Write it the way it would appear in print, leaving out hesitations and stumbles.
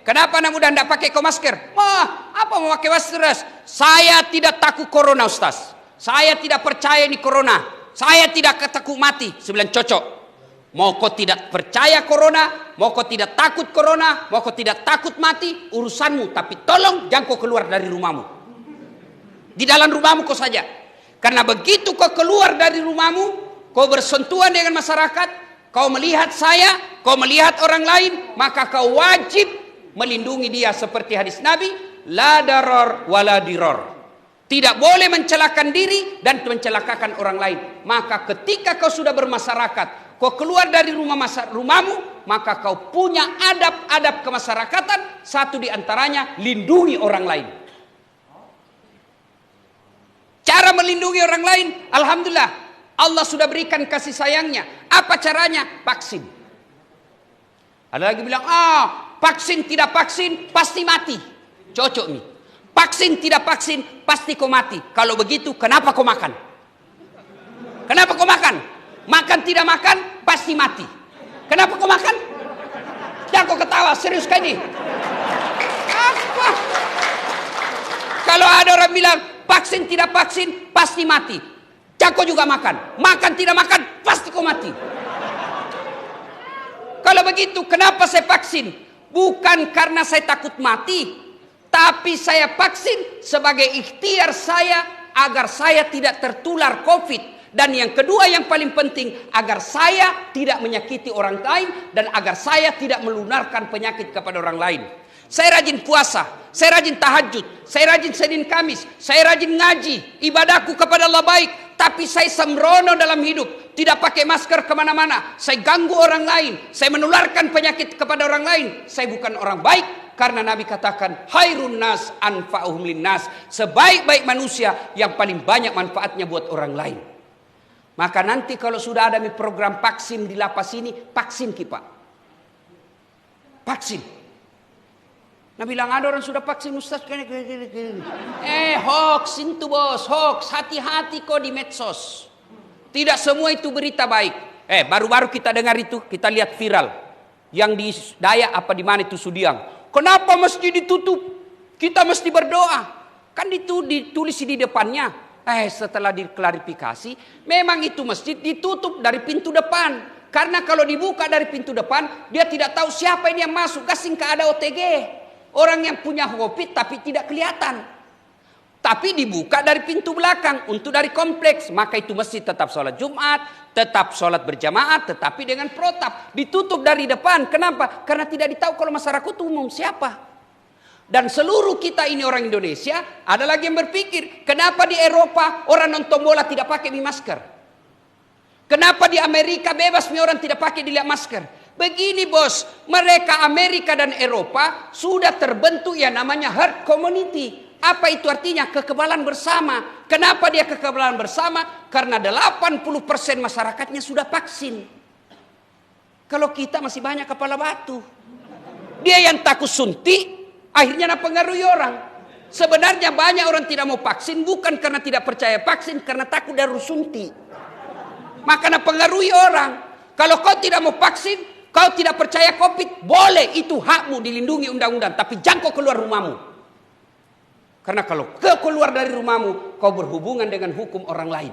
Kenapa anak muda tidak pakai masker? Wah, apa mau pakai masker? Saya tidak takut corona, Ustaz. Saya tidak percaya ini corona. Saya tidak takut mati. Saya bilang cocok. Mau kau tidak percaya corona, mau kau tidak takut corona, mau kau tidak takut mati, urusanmu. Tapi tolong jangan kau keluar dari rumahmu. Di dalam rumahmu kau saja. Karena begitu kau keluar dari rumahmu, kau bersentuhan dengan masyarakat, kau melihat saya, kau melihat orang lain, maka kau wajib melindungi dia seperti hadis Nabi, la darar wala diror. Tidak boleh mencelakakan diri dan mencelakakan orang lain. Maka ketika kau sudah bermasyarakat, kau keluar dari rumahmu, maka kau punya adab-adab kemasyarakatan. Satu di antaranya, lindungi orang lain. Cara melindungi orang lain, alhamdulillah, Allah sudah berikan kasih sayangnya. Apa caranya? Vaksin. Ada lagi bilang, vaksin tidak vaksin pasti mati. Cocok nih. Vaksin tidak vaksin pasti kau mati. Kalau begitu kenapa kau makan? Kenapa kau makan? Makan tidak makan pasti mati. Kenapa kau makan? Jangan kau ketawa, serius kan ini? Apa? Kalau ada orang bilang vaksin tidak vaksin pasti mati, jangan kau juga makan. Makan tidak makan pasti kau mati. Kalau begitu kenapa saya vaksin? Bukan karena saya takut mati, tapi saya vaksin sebagai ikhtiar saya agar saya tidak tertular COVID. Dan yang kedua yang paling penting, agar saya tidak menyakiti orang lain dan agar saya tidak melunarkan penyakit kepada orang lain. Saya rajin puasa, saya rajin tahajud, saya rajin Senin Kamis, saya rajin ngaji, ibadahku kepada Allah baik. Tapi saya sembrono dalam hidup, tidak pakai masker kemana-mana. Saya ganggu orang lain, saya menularkan penyakit kepada orang lain. Saya bukan orang baik. Karena Nabi katakan, khairun nas anfa'uhum linnas. Sebaik-baik manusia yang paling banyak manfaatnya buat orang lain. Maka nanti kalau sudah ada program vaksin di lapas ini, vaksin kita. Vaksin. Nah bilang ada orang sudah vaksin Ustaz. Hoax itu bos, hoax. Hati-hati kok di medsos. Tidak semua itu berita baik. Baru-baru kita dengar itu, kita lihat viral. Yang di Dayak apa di mana itu Sudiang. Kenapa masjid ditutup? Kita mesti berdoa. Kan itu ditulis di depannya. Setelah diklarifikasi, memang itu masjid ditutup dari pintu depan. Karena kalau dibuka dari pintu depan, dia tidak tahu siapa ini yang masuk. Kasing ke ada OTG. Orang yang punya COVID tapi tidak kelihatan. Tapi dibuka dari pintu belakang untuk dari kompleks. Maka itu masjid tetap sholat Jumat, tetap sholat berjamaah, tetapi dengan protap. Ditutup dari depan. Kenapa? Karena tidak ditahu kalau masyarakat umum siapa. Dan seluruh kita ini orang Indonesia, ada lagi yang berpikir, kenapa di Eropa orang nonton bola tidak pakai masker? Kenapa di Amerika bebas orang tidak pakai masker? Begini bos, mereka Amerika dan Eropa sudah terbentuk yang namanya herd community. Apa itu artinya? Kekebalan bersama. Kenapa dia kekebalan bersama? Karena 80% masyarakatnya sudah vaksin. Kalau kita masih banyak kepala batu. Dia yang takut suntik, akhirnya mempengaruhi orang. Sebenarnya banyak orang tidak mau vaksin bukan karena tidak percaya vaksin, karena takut dari suntik. Maka mempengaruhi orang. Kalau kau tidak mau vaksin, kau tidak percaya COVID, boleh, itu hakmu, dilindungi undang-undang. Tapi jangan kau keluar rumahmu. Karena kalau kau keluar dari rumahmu, kau berhubungan dengan hukum orang lain.